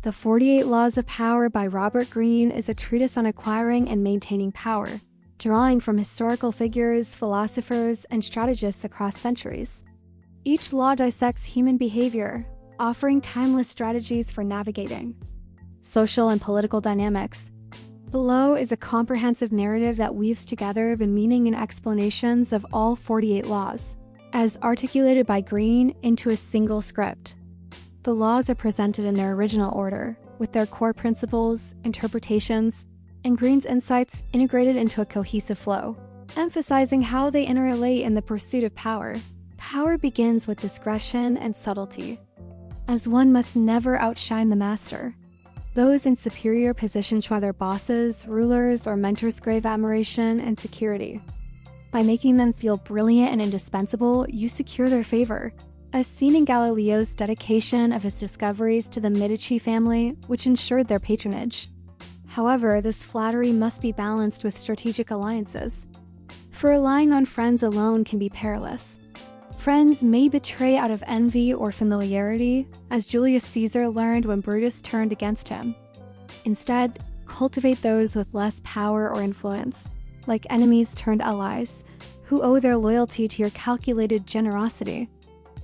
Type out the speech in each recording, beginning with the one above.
The 48 Laws of Power by Robert Greene is a treatise on acquiring and maintaining power, drawing from historical figures, philosophers, and strategists across centuries. Each law dissects human behavior, offering timeless strategies for navigating social and political dynamics. Below is a comprehensive narrative that weaves together the meaning and explanations of all 48 laws, as articulated by Greene, into a single script. The laws are presented in their original order, with their core principles, interpretations, and Greene's insights integrated into a cohesive flow, emphasizing how they interrelate in the pursuit of power. Power begins with discretion and subtlety, as one must never outshine the master. Those in superior positions show their bosses, rulers, or mentors crave admiration and security. By making them feel brilliant and indispensable, you secure their favor, as seen in Galileo's dedication of his discoveries to the Medici family, which ensured their patronage. However, this flattery must be balanced with strategic alliances, for relying on friends alone can be perilous. Friends may betray out of envy or familiarity, as Julius Caesar learned when Brutus turned against him. Instead, cultivate those with less power or influence, like enemies turned allies, who owe their loyalty to your calculated generosity.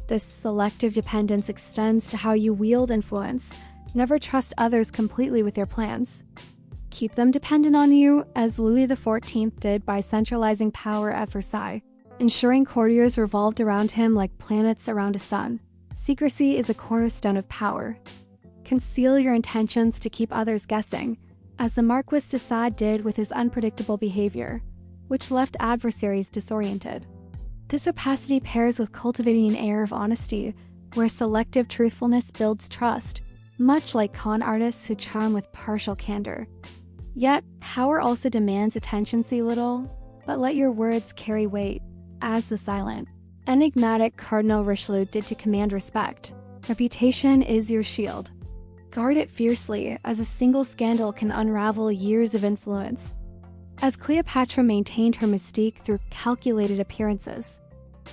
This selective dependence extends to how you wield influence. Never trust others completely with your plans. Keep them dependent on you, as Louis XIV did by centralizing power at Versailles, ensuring courtiers revolved around him like planets around a sun. Secrecy is a cornerstone of power. Conceal your intentions to keep others guessing, as the Marquis de Sade did with his unpredictable behavior, which left adversaries disoriented. This opacity pairs with cultivating an air of honesty, where selective truthfulness builds trust, much like con artists who charm with partial candor. Yet, power also demands attention. See little, but let your words carry weight, as the silent, enigmatic Cardinal Richelieu did to command respect. Reputation is your shield. Guard it fiercely, as a single scandal can unravel years of influence. As Cleopatra maintained her mystique through calculated appearances,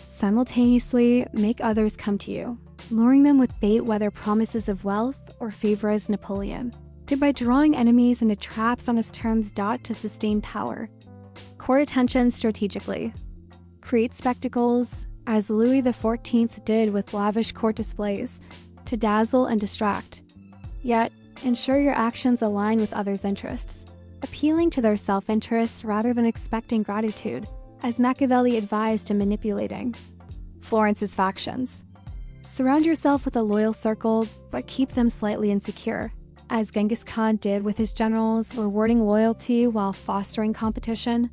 simultaneously make others come to you, luring them with bait, whether promises of wealth or favor, as Napoleon did by drawing enemies into traps on his terms. To sustain power, court attention strategically. Create spectacles, as Louis XIV did with lavish court displays, to dazzle and distract. Yet, ensure your actions align with others' interests, appealing to their self-interest rather than expecting gratitude, as Machiavelli advised in manipulating Florence's factions. Surround yourself with a loyal circle, but keep them slightly insecure, as Genghis Khan did with his generals, rewarding loyalty while fostering competition.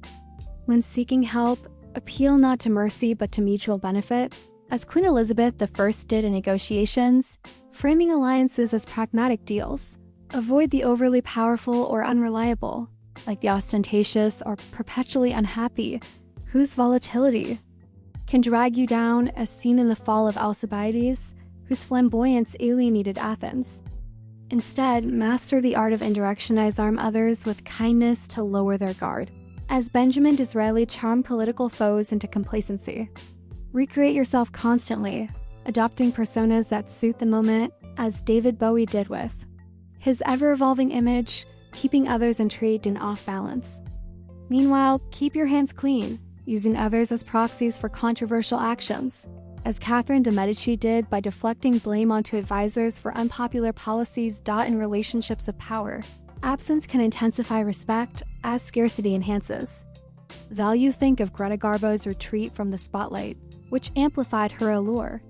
When seeking help, appeal not to mercy but to mutual benefit, as Queen Elizabeth I did in negotiations, framing alliances as pragmatic deals. Avoid the overly powerful or unreliable, like the ostentatious or perpetually unhappy, whose volatility can drag you down, as seen in the fall of Alcibiades, whose flamboyance alienated Athens. Instead, master the art of indirection, as arm others with kindness to lower their guard, as Benjamin Disraeli charmed political foes into complacency. Recreate yourself constantly, adopting personas that suit the moment, as David Bowie did with his ever-evolving image, keeping others intrigued and off balance. Meanwhile, keep your hands clean, using others as proxies for controversial actions, as Catherine de' Medici did by deflecting blame onto advisors for unpopular policies. In relationships of power, absence can intensify respect, as scarcity enhances value. Think of Greta Garbo's retreat from the spotlight, which amplified her allure.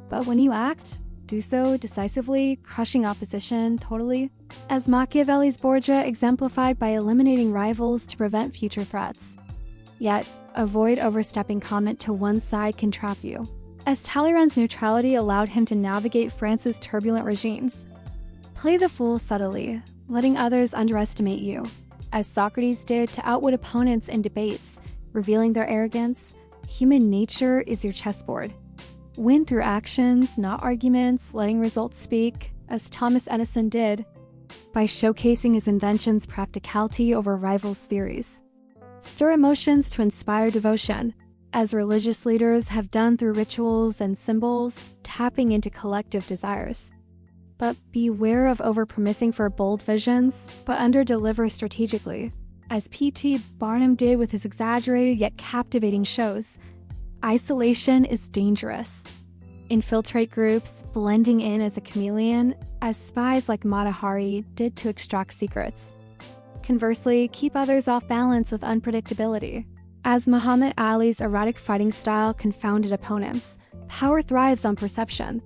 But when you act, do so decisively, crushing opposition totally, as Machiavelli's Borgia exemplified by eliminating rivals to prevent future threats. Yet, avoid overstepping. Comment to one side can trap you, as Talleyrand's neutrality allowed him to navigate France's turbulent regimes. Play the fool subtly, letting others underestimate you, as Socrates did to outwit opponents in debates, revealing their arrogance. Human nature is your chessboard. Win through actions, not arguments, letting results speak, as Thomas Edison did by showcasing his invention's practicality over rivals' theories. Stir emotions to inspire devotion, as religious leaders have done through rituals and symbols, tapping into collective desires. But beware of overpromising for bold visions, but underdeliver strategically, as P.T. Barnum did with his exaggerated yet captivating shows. Isolation is dangerous. Infiltrate groups, blending in as a chameleon, as spies like Mata Hari did to extract secrets. Conversely, keep others off balance with unpredictability. As Muhammad Ali's erratic fighting style confounded opponents, power thrives on perception.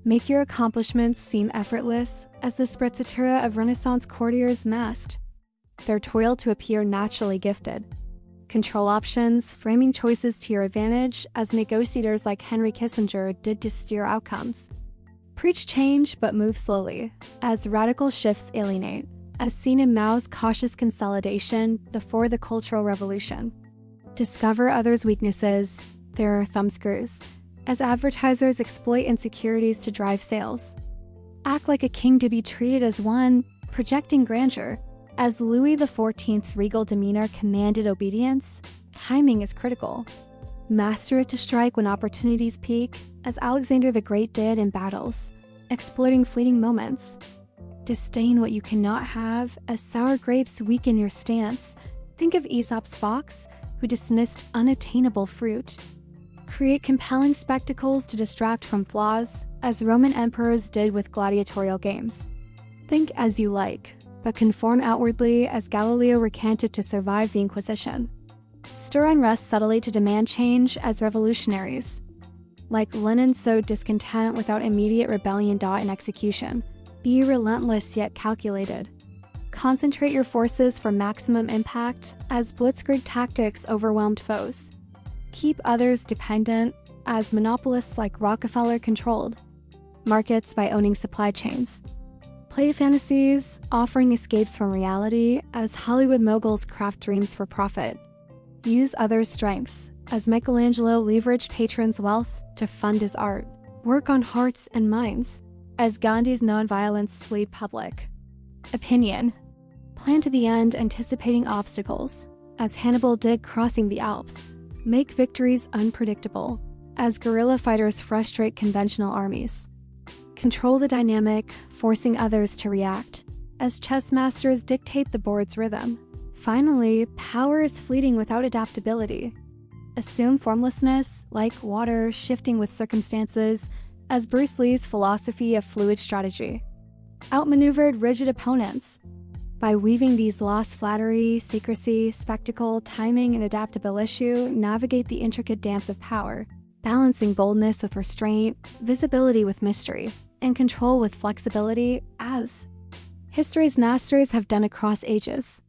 Make your accomplishments seem effortless, as the sprezzatura of Renaissance courtiers masked their toil to appear naturally gifted. Control options, framing choices to your advantage, as negotiators like Henry Kissinger did to steer outcomes. Preach change, but move slowly, as radical shifts alienate, as seen in Mao's cautious consolidation before the Cultural Revolution. Discover others' weaknesses, their thumbscrews, as advertisers exploit insecurities to drive sales. Act like a king to be treated as one, projecting grandeur. As Louis XIV's regal demeanor commanded obedience, timing is critical. Master it to strike when opportunities peak, as Alexander the Great did in battles, exploiting fleeting moments. Disdain what you cannot have, as sour grapes weaken your stance. Think of Aesop's fox, who dismissed unattainable fruit. Create compelling spectacles to distract from flaws, as Roman emperors did with gladiatorial games. Think as you like, but conform outwardly, as Galileo recanted to survive the Inquisition. Stir unrest subtly to demand change, as revolutionaries like Lenin sowed discontent without immediate rebellion in execution. Be relentless yet calculated. Concentrate your forces for maximum impact, as blitzkrieg tactics overwhelmed foes. Keep others dependent, as monopolists like Rockefeller controlled markets by owning supply chains. Play fantasies, offering escapes from reality, as Hollywood moguls craft dreams for profit. Use others' strengths, as Michelangelo leveraged patrons' wealth to fund his art. Work on hearts and minds, as Gandhi's nonviolence swayed public opinion. Plan to the end, anticipating obstacles, as Hannibal did crossing the Alps. Make victories unpredictable, as guerrilla fighters frustrate conventional armies. Control the dynamic, forcing others to react, as chess masters dictate the board's rhythm. Finally, power is fleeting without adaptability. Assume formlessness, like water shifting with circumstances, as Bruce Lee's philosophy of fluid strategy outmaneuvered rigid opponents. By weaving these lost flattery, secrecy, spectacle, timing, and adaptability, navigate the intricate dance of power, balancing boldness with restraint, visibility with mystery, and control with flexibility, as history's masters have done across ages.